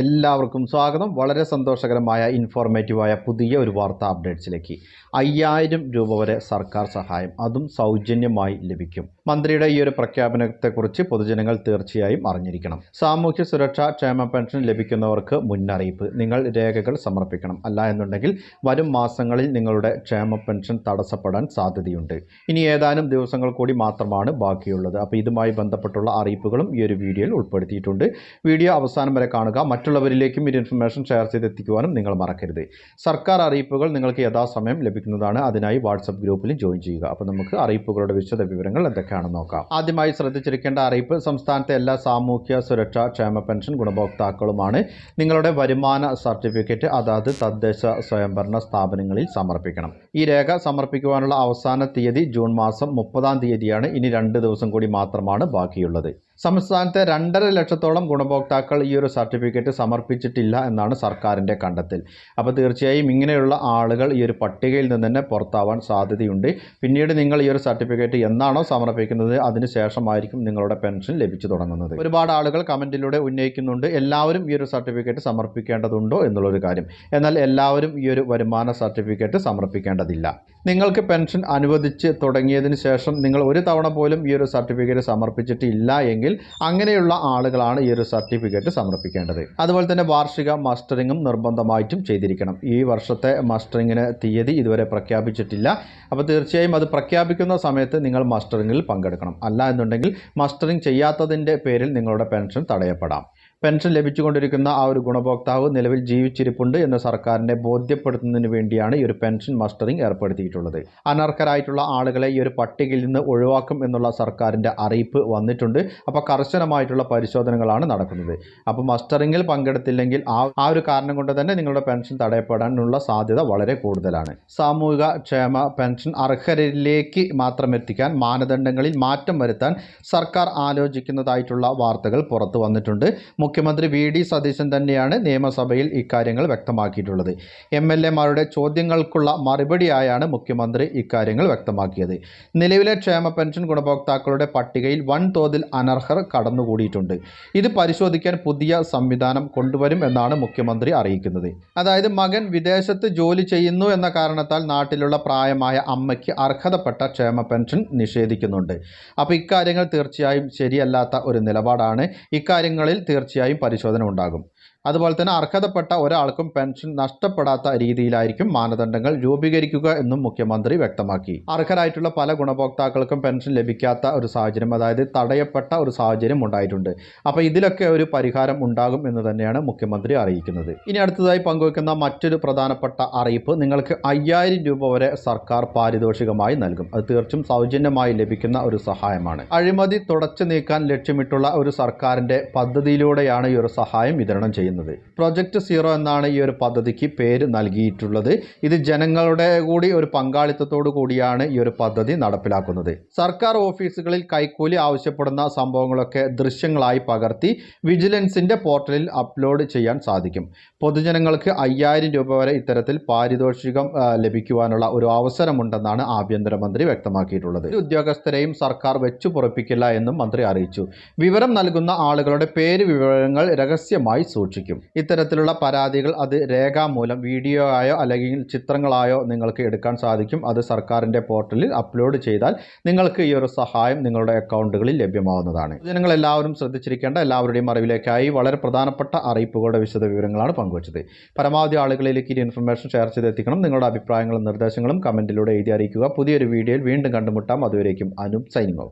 എല്ലാവർക്കും സ്വാഗതം. വളരെ സന്തോഷകരമായ ഇൻഫോർമേറ്റീവായ പുതിയ ഒരു വാർത്താ അപ്ഡേറ്റ്സിലേക്ക്. 5000 രൂപ വരെ സർക്കാർ സഹായം, അതും സൗജന്യമായി ലഭിക്കും. മന്ത്രിയുടെ ഈ ഒരു പ്രഖ്യാപനത്തെക്കുറിച്ച് പൊതുജനങ്ങൾ തീർച്ചയായും അറിഞ്ഞിരിക്കണം. സാമൂഹ്യ സുരക്ഷാ ക്ഷേമ പെൻഷൻ ലഭിക്കുന്നവർക്ക് മുന്നറിയിപ്പ്: നിങ്ങൾ രേഖകൾ സമർപ്പിക്കണം. അല്ല എന്നുണ്ടെങ്കിൽ വരും മാസങ്ങളിൽ നിങ്ങളുടെ ക്ഷേമ പെൻഷൻ തടസ്സപ്പെടാൻ സാധ്യതയുണ്ട്. ഇനി ഏതാനും ദിവസങ്ങൾ കൂടി മാത്രമാണ് ബാക്കിയുള്ളത്. അപ്പോൾ ഇതുമായി ബന്ധപ്പെട്ടുള്ള അറിയിപ്പുകളും ഈ ഒരു വീഡിയോയിൽ ഉൾപ്പെടുത്തിയിട്ടുണ്ട്. വീഡിയോ അവസാനം വരെ കാണുക. മറ്റുള്ളവരിലേക്കും ഈ ഇൻഫർമേഷൻ ഷെയർ ചെയ്തെത്തിക്കുവാനും നിങ്ങൾ മറക്കരുത്. സർക്കാർ അറിയിപ്പുകൾ നിങ്ങൾക്ക് യഥാസമയം ലഭിക്കുന്നതാണ്. അതിനായി വാട്സപ്പ് ഗ്രൂപ്പിൽ ജോയിൻ ചെയ്യുക. അപ്പോൾ നമുക്ക് അറിയിപ്പുകളുടെ വിശദ വിവരങ്ങൾ എന്തൊക്കെയാണെന്ന് നോക്കാം. ആദ്യമായി ശ്രദ്ധിച്ചിരിക്കേണ്ട അറിയിപ്പ്: സംസ്ഥാനത്തെ എല്ലാ സാമൂഹ്യ സുരക്ഷാ ക്ഷേമ പെൻഷൻ ഗുണഭോക്താക്കളുമാണ് നിങ്ങളുടെ വരുമാന സർട്ടിഫിക്കറ്റ് അതാത് തദ്ദേശ സ്വയംഭരണ സ്ഥാപനങ്ങളിൽ സമർപ്പിക്കണം. ഈ രേഖ സമർപ്പിക്കുവാനുള്ള അവസാന തീയതി ജൂൺ മാസം 30-ാം തീയതിയാണ്. ഇനി 2 ദിവസം കൂടി മാത്രമാണ് ബാക്കിയുള്ളത്. സംസ്ഥാനത്തെ 2.5 ലക്ഷത്തോളം ഗുണഭോക്താക്കൾ ഈ ഒരു സർട്ടിഫിക്കറ്റ് സമർപ്പിച്ചിട്ടില്ല എന്നാണ് സർക്കാരിൻ്റെ കണ്ടെത്തൽ. അപ്പോൾ തീർച്ചയായും ഇങ്ങനെയുള്ള ആളുകൾ ഈ ഒരു പട്ടികയിൽ നിന്ന് തന്നെ പുറത്താവാൻ സാധ്യതയുണ്ട്. പിന്നീട് നിങ്ങൾ ഈ ഒരു സർട്ടിഫിക്കറ്റ് എന്നാണോ സമർപ്പിക്കുന്നത് അതിനുശേഷമായിരിക്കും നിങ്ങളുടെ പെൻഷൻ ലഭിച്ചു തുടങ്ങുന്നത്. ഒരുപാട് ആളുകൾ കമൻറ്റിലൂടെ ഉന്നയിക്കുന്നുണ്ട്, എല്ലാവരും ഈ ഒരു സർട്ടിഫിക്കറ്റ് സമർപ്പിക്കേണ്ടതുണ്ടോ എന്നുള്ളൊരു കാര്യം. എന്നാൽ എല്ലാവരും ഈ ഒരു വരുമാന സർട്ടിഫിക്കറ്റ് സമർപ്പിക്കേണ്ടതില്ല. നിങ്ങൾക്ക് പെൻഷൻ അനുവദിച്ച് തുടങ്ങിയതിന് ശേഷം നിങ്ങൾ ഒരു തവണ പോലും ഈ ഒരു സർട്ടിഫിക്കറ്റ് സമർപ്പിച്ചിട്ടില്ല എങ്കിൽ അങ്ങനെയുള്ള ആളുകളാണ് ഈ ഒരു സർട്ടിഫിക്കറ്റ് സമർപ്പിക്കേണ്ടത്. അതുപോലെ തന്നെ വാർഷിക മസ്റ്ററിങ്ങും നിർബന്ധമായിട്ടും ചെയ്തിരിക്കണം. ഈ വർഷത്തെ മസ്റ്ററിങ്ങിന് തീയതി ഇതുവരെ പ്രഖ്യാപിച്ചിട്ടില്ല. അപ്പോൾ തീർച്ചയായും അത് പ്രഖ്യാപിക്കുന്ന സമയത്ത് നിങ്ങൾ മസ്റ്ററിങ്ങിൽ പങ്കെടുക്കണം. അല്ല എന്നുണ്ടെങ്കിൽ മസ്റ്ററിങ് ചെയ്യാത്തതിൻ്റെ പേരിൽ നിങ്ങളുടെ പെൻഷൻ തടയപ്പെടാം. പെൻഷൻ ലഭിച്ചുകൊണ്ടിരിക്കുന്ന ആ ഒരു ഗുണഭോക്താവ് നിലവിൽ ജീവിച്ചിരിപ്പുണ്ട് എന്ന് സർക്കാരിനെ ബോധ്യപ്പെടുത്തുന്നതിന് വേണ്ടിയാണ് ഈ ഒരു പെൻഷൻ മസ്റ്ററിംഗ് ഏർപ്പെടുത്തിയിട്ടുള്ളത്. അനർഹരായിട്ടുള്ള ആളുകളെ ഈ ഒരു പട്ടികയിൽ നിന്ന് ഒഴിവാക്കും എന്നുള്ള സർക്കാരിൻ്റെ അറിയിപ്പ് വന്നിട്ടുണ്ട്. അപ്പോൾ കർശനമായിട്ടുള്ള പരിശോധനകളാണ് നടക്കുന്നത്. അപ്പോൾ മസ്റ്ററിങ്ങിൽ പങ്കെടുത്തില്ലെങ്കിൽ ആ ഒരു കാരണം കൊണ്ട് തന്നെ നിങ്ങളുടെ പെൻഷൻ തടയപ്പെടാനുള്ള സാധ്യത വളരെ കൂടുതലാണ്. സാമൂഹിക ക്ഷേമ പെൻഷൻ അർഹരിലേക്ക് മാത്രം എത്തിക്കാൻ മാനദണ്ഡങ്ങളിൽ മാറ്റം വരുത്താൻ സർക്കാർ ആലോചിക്കുന്നതായിട്ടുള്ള വാർത്തകൾ പുറത്തു വന്നിട്ടുണ്ട്. മുഖ്യമന്ത്രി വി.ഡി. സതീശൻ തന്നെയാണ് നിയമസഭയിൽ ഇക്കാര്യങ്ങൾ വ്യക്തമാക്കിയിട്ടുള്ളത്. എം.എൽ.എമാരുടെ ചോദ്യങ്ങൾക്കുള്ള മറുപടിയായാണ് മുഖ്യമന്ത്രി ഇക്കാര്യങ്ങൾ വ്യക്തമാക്കിയത്. നിലവിലെ ക്ഷേമ പെൻഷൻ ഗുണഭോക്താക്കളുടെ പട്ടികയിൽ വൻതോതിൽ അനർഹർ കടന്നുകൂടിയിട്ടുണ്ട്. ഇത് പരിശോധിക്കാൻ പുതിയ സംവിധാനം കൊണ്ടുവരും എന്നാണ് മുഖ്യമന്ത്രി അറിയിക്കുന്നത്. അതായത് മകൻ വിദേശത്ത് ജോലി ചെയ്യുന്നു എന്ന കാരണത്താൽ നാട്ടിലുള്ള പ്രായമായ അമ്മയ്ക്ക് അർഹതപ്പെട്ട ക്ഷേമ പെൻഷൻ നിഷേധിക്കുന്നുണ്ട്. അപ്പോൾ ഇക്കാര്യങ്ങൾ തീർച്ചയായും ശരിയല്ലാത്ത ഒരു നിലപാടാണ്. ഇക്കാര്യങ്ങളിൽ തീർച്ചയായും പരിശോധന ഉണ്ടാകും. അതുപോലെ തന്നെ അർഹതപ്പെട്ട ഒരാൾക്കും പെൻഷൻ നഷ്ടപ്പെടാത്ത രീതിയിലായിരിക്കും മാനദണ്ഡങ്ങൾ രൂപീകരിക്കുക എന്നും മുഖ്യമന്ത്രി വ്യക്തമാക്കി. അർഹരായിട്ടുള്ള പല ഗുണഭോക്താക്കൾക്കും പെൻഷൻ ലഭിക്കാത്ത ഒരു സാഹചര്യം, അതായത് തടയപ്പെട്ട ഒരു സാഹചര്യം ഉണ്ടായിട്ടുണ്ട്. അപ്പോൾ ഇതിലൊക്കെ ഒരു പരിഹാരം ഉണ്ടാകും എന്ന് തന്നെയാണ് മുഖ്യമന്ത്രി അറിയിക്കുന്നത്. ഇനി അടുത്തതായി പങ്കുവയ്ക്കുന്ന മറ്റൊരു പ്രധാനപ്പെട്ട അറിയിപ്പ്: നിങ്ങൾക്ക് 5000 രൂപ വരെ സർക്കാർ പാരിതോഷികമായി നൽകും. അത് തീർച്ചും സൗജന്യമായി ലഭിക്കുന്ന ഒരു സഹായമാണ്. അഴിമതി തുടച്ചു നീക്കാൻ ലക്ഷ്യമിട്ടുള്ള ഒരു സർക്കാരിൻ്റെ പദ്ധതിയിലൂടെയാണ് ഈ ഒരു സഹായം വിതരണം ചെയ്യുന്നത്. പ്രൊജക്ട് 0 എന്നാണ് ഈ ഒരു പദ്ധതിക്ക് പേര് നൽകിയിട്ടുള്ളത്. ഇത് ജനങ്ങളുടെ കൂടി ഒരു പങ്കാളിത്തത്തോടു കൂടിയാണ് ഈ ഒരു പദ്ധതി നടപ്പിലാക്കുന്നത്. സർക്കാർ ഓഫീസുകളിൽ കൈക്കൂലി ആവശ്യപ്പെടുന്ന സംഭവങ്ങളൊക്കെ ദൃശ്യങ്ങളായി പകർത്തി വിജിലൻസിന്റെ പോർട്ടലിൽ അപ്ലോഡ് ചെയ്യാൻ സാധിക്കും. പൊതുജനങ്ങൾക്ക് 5000 രൂപ വരെ ഇത്തരത്തിൽ പാരിതോഷികം ലഭിക്കുവാനുള്ള ഒരു അവസരമുണ്ടെന്നാണ് ആഭ്യന്തരമന്ത്രി വ്യക്തമാക്കിയിട്ടുള്ളത്. ഉദ്യോഗസ്ഥരെയും സർക്കാർ വെച്ചു പൊറപ്പിക്കില്ല എന്നും മന്ത്രി അറിയിച്ചു. വിവരം നൽകുന്ന ആളുകളുടെ പേര് വിവരങ്ങൾ രഹസ്യമായി സൂക്ഷിക്കും. ഇത്തരത്തിലുള്ള പരാതികൾ അത് രേഖാമൂലം വീഡിയോ ആയോ അല്ലെങ്കിൽ ചിത്രങ്ങളായോ നിങ്ങൾക്ക് എടുക്കാൻ സാധിക്കും. അത് സർക്കാരിൻ്റെ പോർട്ടലിൽ അപ്ലോഡ് ചെയ്താൽ നിങ്ങൾക്ക് ഈ ഒരു സഹായം നിങ്ങളുടെ അക്കൗണ്ടുകളിൽ ലഭ്യമാവുന്നതാണ്. ജനങ്ങൾ എല്ലാവരും ശ്രദ്ധിച്ചിരിക്കേണ്ട, എല്ലാവരുടെയും അറിവിലേക്കായി വളരെ പ്രധാനപ്പെട്ട അറിയിപ്പുകളുടെ വിശദ വിവരങ്ങളാണ് പങ്കുവച്ചത്. പരമാവധി ആളുകളിലേക്ക് ഈ ഇൻഫർമേഷൻ ഷെയർ ചെയ്തെത്തിക്കണം. നിങ്ങളുടെ അഭിപ്രായങ്ങളും നിർദ്ദേശങ്ങളും കമൻറ്റിലൂടെ എഴുതി അറിയിക്കുക. പുതിയൊരു വീഡിയോയിൽ വീണ്ടും കണ്ടുമുട്ടാം. അതുവരേക്കും അനൂപ് സൈനിങ് ഓഫ്.